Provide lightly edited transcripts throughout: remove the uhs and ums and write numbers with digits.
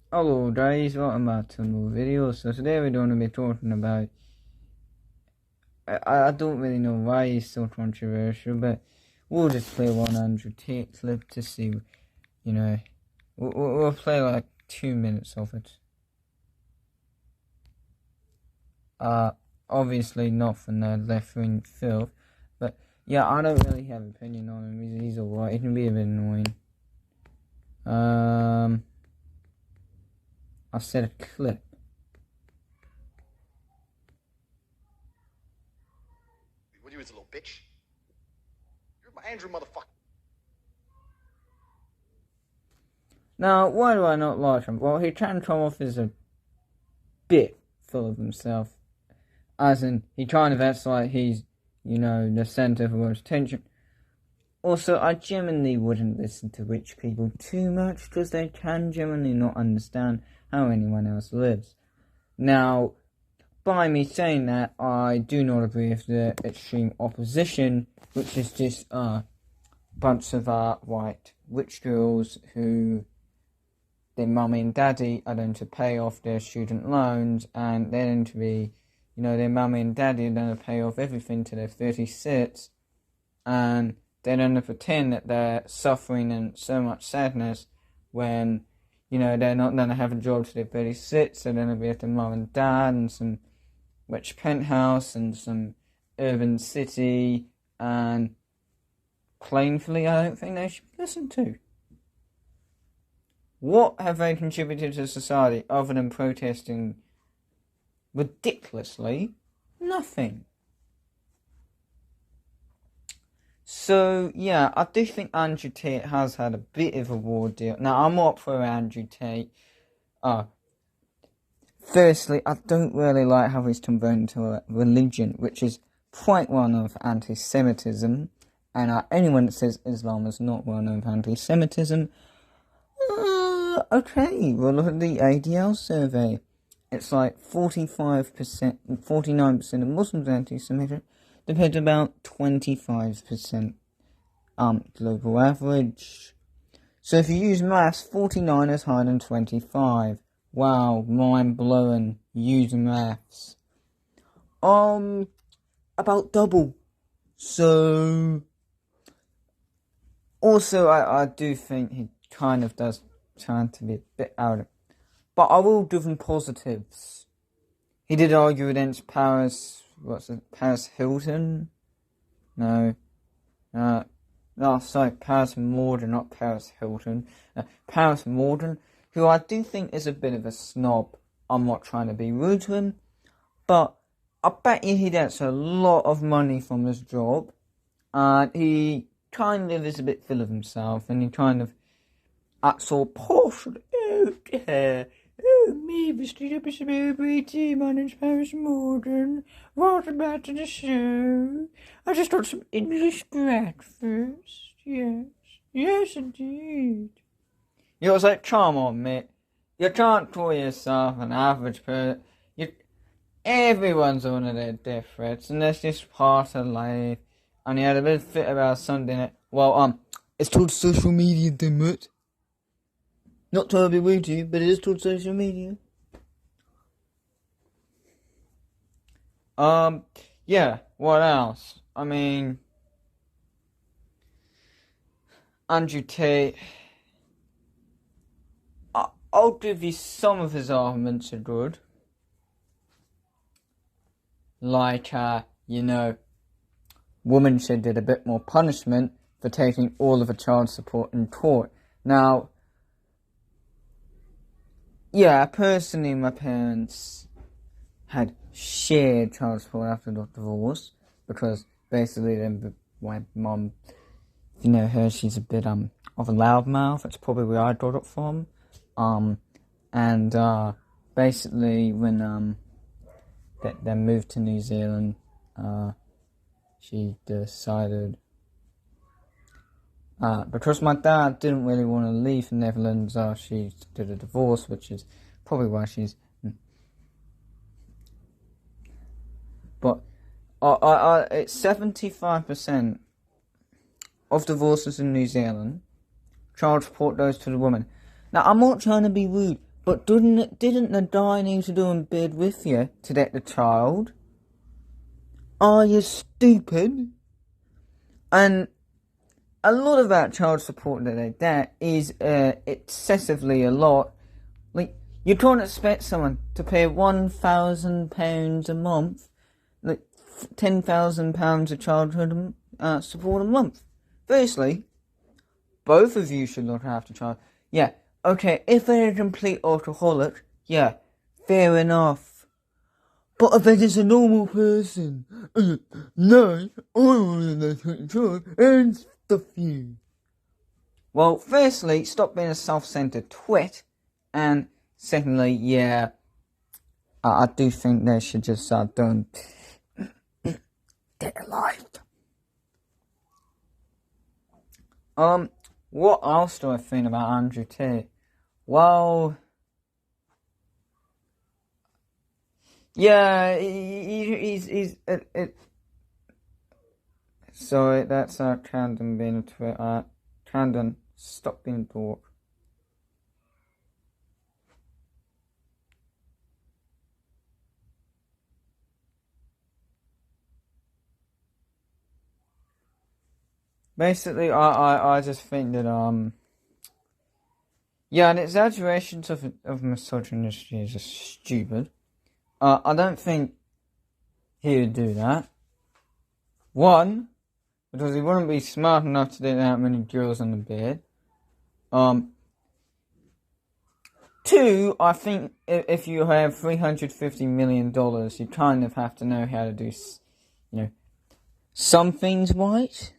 Hello guys, welcome back to another video. So today we're going to be talking about, I don't really know why it's so controversial, but we'll just play 100 Tate clip to see, we'll play like 2 minutes of it. Obviously not from the left-wing filth, but yeah, I don't really have an opinion on him. He's alright, he can be a bit annoying. I said a clip. What are you, as a little bitch? You're my Andrew, motherfucker. Now, why do I not like him? Well, he can come off as a bit full of himself. As in, he kind of acts like he's, the centre of the world's attention. Also, I genuinely wouldn't listen to rich people too much, because they can genuinely not understand how anyone else lives. Now, by me saying that, I do not agree with the extreme opposition, which is just a bunch of white rich girls who their mummy and daddy are going to pay off their student loans, and they're going to be, their mummy and daddy are going to pay off everything to their 36, and they're going to pretend that they're suffering and so much sadness when, they're not going to have a job to their 36, they're going to be at their mum and dad and some rich penthouse and some urban city, and plainly I don't think they should be listened to. What have they contributed to society other than protesting ridiculously? Nothing. So, yeah, I do think Andrew Tate has had a bit of a war deal. Now, I'm not for Andrew Tate. Firstly, I don't really like how he's converted to a religion, which is quite one of anti-Semitism. And anyone that says Islam is not one of anti-Semitism, okay, well, look at the ADL survey. It's like 45%, 49% of Muslims are anti-Semitic, compared to about 25% global average. So if you use maths, 49 is higher than 25. Wow, mind-blowing, use maths. About double. So, also, I do think he kind of does trying to be a bit arrogant. But I will give him positives. He did argue against Paris Hilton? No, sorry, Paris Morgan, not Paris Hilton. Paris Morgan, who I do think is a bit of a snob. I'm not trying to be rude to him, but I bet you he gets a lot of money from his job, and he kind of is a bit full of himself, and he kind of acts all posh. Oh dear, oh me, Mr. Up a celebrity, my name's Paris Morgan. What about the show? I just got some English breakfast. Yes indeed. You was like, come on, mate. You can't call yourself an average person. Everyone's on their death threats, and that's just part of life. And he had a bit of fit about something. Well, it's called social media, damn it. Not trying to be rude to you, but it is called social media. Yeah, what else? I mean, Andrew Tate, I'll give you some of his arguments are good. Like, women should get a bit more punishment for taking all of a child's support in court. Now, yeah, personally, my parents had shared child support after the divorce, because basically my mum, if you know her, she's a bit of a loudmouth. That's probably where I got it from. Basically when they moved to New Zealand, she decided, because my dad didn't really want to leave the Netherlands, she did a divorce, which is probably why she's. But it's 75% of divorces in New Zealand, child support goes to the woman. Now, I'm not trying to be rude, But didn't the guy need to do in bed with you to get the child? Are you stupid? And a lot of that child support that they get is excessively a lot. Like, you can't expect someone to pay £1,000 a month, like £10,000 of childhood support a month. Firstly, both of you should look after child. Yeah, okay, if they're a complete alcoholic, yeah, fair enough. But if they're just a normal person, no, I want to take charge and stuff you. Well, firstly, stop being a self-centered twit, and secondly, yeah, I do think they should just don't get a life. What else do I think about Andrew Tate? Well, yeah, he's sorry, that's Camden being a twit. Camden, stop being a dork. Basically, I just think that yeah, an exaggeration of misogyny is just stupid. I don't think he would do that. One, because he wouldn't be smart enough to get that many girls on the bed. Two, I think if you have $350 million, you kind of have to know how to do, some things right.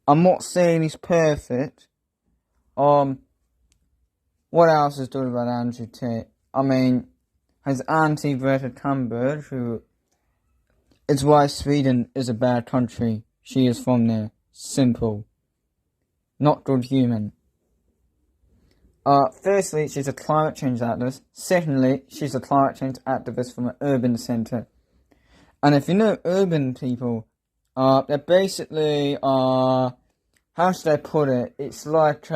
I'm not saying he's perfect. What else is good about Andrew Tate? I mean, his auntie Greta Thunberg, who is why Sweden is a bad country. She is from there. Simple. Not good human. Firstly, she's a climate change activist. Secondly, she's a climate change activist from an urban centre. And if you know urban people, they're basically, how should I put it? It's like,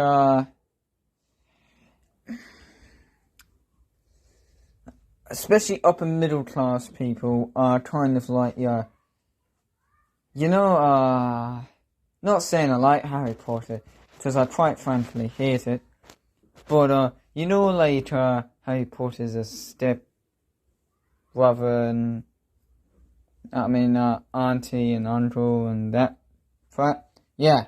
especially upper middle class people are kind of like, not saying I like Harry Potter, because I quite frankly hate it, but, Harry Potter's a step brother and, auntie and uncle and that, yeah.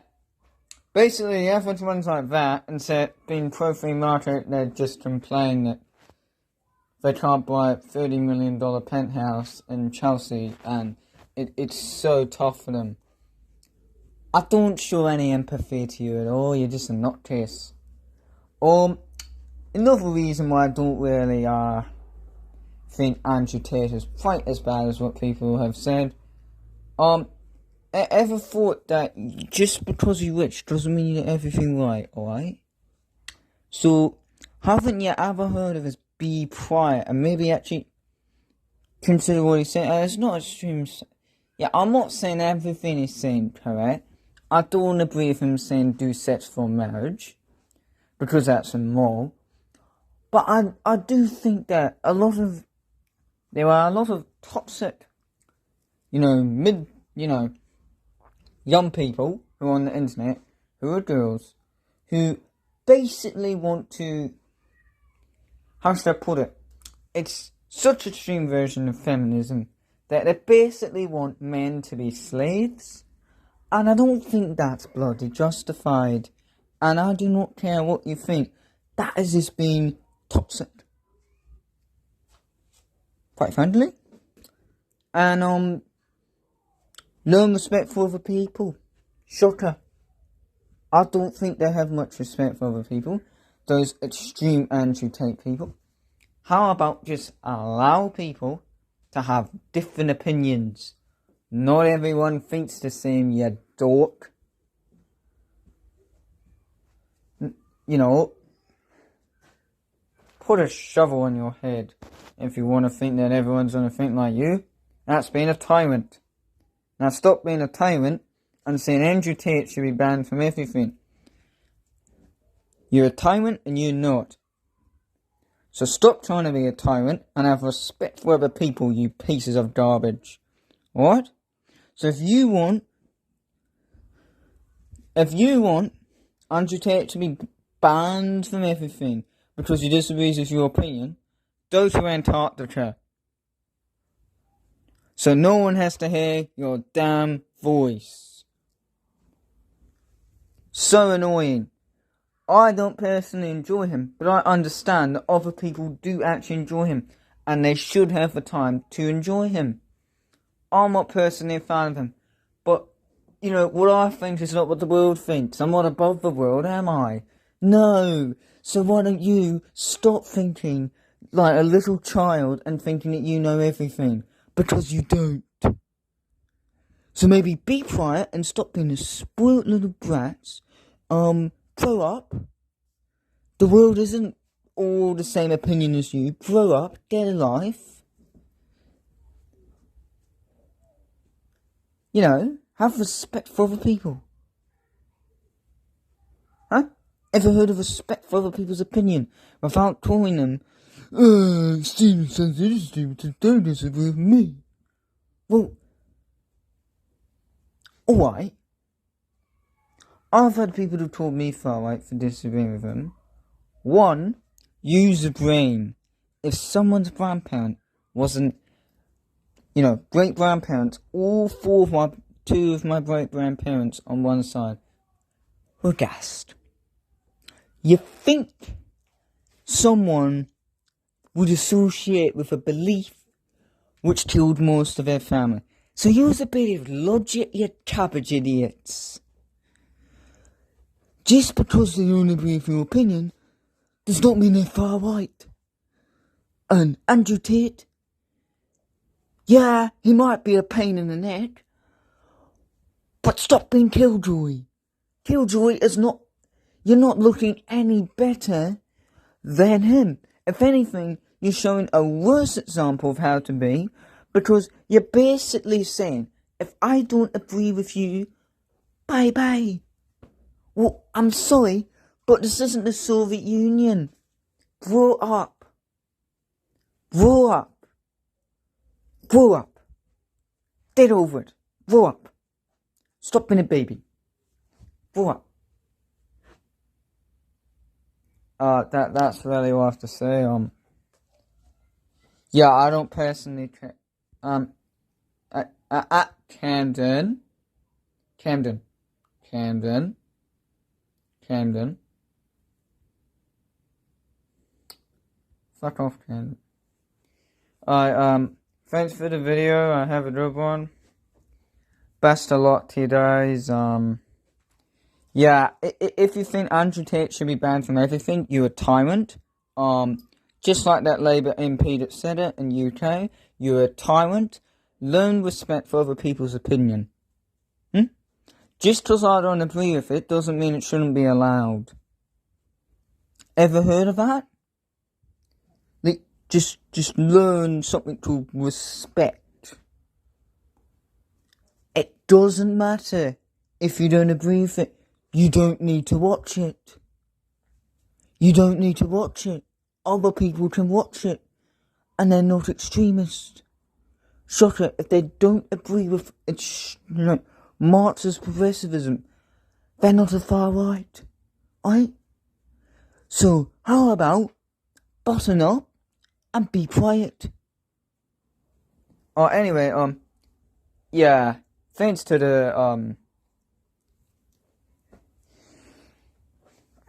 Basically, everyone's like that, and said, being pro-free market, they just complain that they can't buy a $30 million penthouse in Chelsea, and it's so tough for them. I don't show any empathy to you at all, you're just a nutcase. Another reason why I don't really think Andrew Tate is quite as bad as what people have said. Ever thought that just because you're rich doesn't mean you get everything right, alright? So, haven't you ever heard of his be quiet and maybe actually consider what he's saying? It's not extreme. Yeah, I'm not saying everything he's saying correct. I don't agree with him saying do sex for marriage, because that's immoral. But I do think that there are a lot of toxic, young people who are on the internet, who are girls, who basically want to, how should I put it? It's such an extreme version of feminism that they basically want men to be slaves. And I don't think that's bloody justified. And I do not care what you think. That is just being toxic. Quite frankly. And, learn respect for other people. Shocker. I don't think they have much respect for other people. Those extreme Andrew Tate people. How about just allow people to have different opinions? Not everyone thinks the same, you dork. Put a shovel on your head if you want to think that everyone's going to think like you. That's being a tyrant. Now stop being a tyrant and saying Andrew Tate should be banned from everything. You're a tyrant and you know it. So stop trying to be a tyrant and have respect for other people, you pieces of garbage. Alright? So if you want Andrew Tate to be banned from everything because he disagrees with your opinion, go to Antarctica. So no one has to hear your damn voice. So annoying. I don't personally enjoy him, but I understand that other people do actually enjoy him, and they should have the time to enjoy him. I'm not personally a fan of him, but, you know, what I think is not what the world thinks. I'm not above the world, am I? No. So why don't you stop thinking like a little child and thinking that you know everything, because you don't. So maybe be quiet and stop being a spoiled little brats. Grow up. The world isn't all the same opinion as you. Grow up, get a life. You know, have respect for other people. Huh? Ever heard of respect for other people's opinion without calling them, Stephen says it is Stephen, don't disagree with me. Well, alright. I've had people who told me far right for disagreeing with them. 1. Use the brain. If someone's grandparent wasn't, great grandparents, two of my great grandparents on one side were gassed. You think someone would associate with a belief which killed most of their family. So use a bit of logic, you cabbage idiots. Just because they don't agree with your opinion does not mean they're far right. And Andrew Tate, yeah, he might be a pain in the neck, but stop being Killjoy. Killjoy is not, you're not looking any better than him. If anything, you're showing a worse example of how to be, because you're basically saying, if I don't agree with you, bye-bye. Well, I'm sorry, but this isn't the Soviet Union. Grow up. Grow up. Grow up. Get over it. Grow up. Stop being a baby. Grow up. That's really all I have to say. Yeah, I don't personally at Camden. Fuck off, Camden. Thanks for the video. I have a good one. Best of luck to you guys. Yeah, if you think Andrew Tate should be banned from everything, you're a tyrant. Just like that Labour MP that said it in UK, you're a tyrant. Learn respect for other people's opinion. Just because I don't agree with it doesn't mean it shouldn't be allowed. Ever heard of that? Like, just learn something called respect. It doesn't matter if you don't agree with it. You don't need to watch it. You don't need to watch it. Other people can watch it, and they're not extremists. Shut it. If they don't agree with Marxist progressivism, they're not a far right. Right? So, how about button up and be quiet? Anyway, yeah, thanks to the,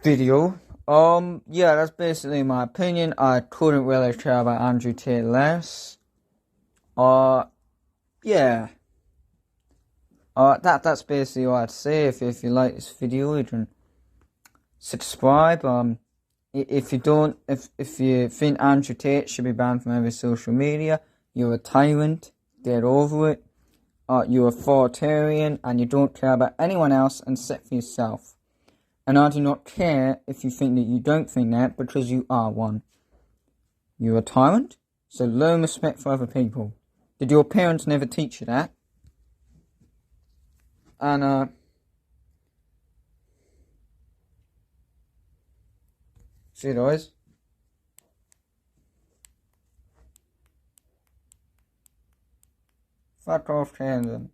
video. Yeah, that's basically my opinion. I couldn't really care about Andrew Tate less. Yeah. That's basically all I'd say. If you like this video, you can subscribe. If you think Andrew Tate should be banned from every social media, you're a tyrant. Get over it. You're authoritarian and you don't care about anyone else except for yourself. And I do not care if you think that you don't think that, because you are one. You're a tyrant, so learn respect for other people. Did your parents never teach you that? And, see you guys. Fuck off, Tandem.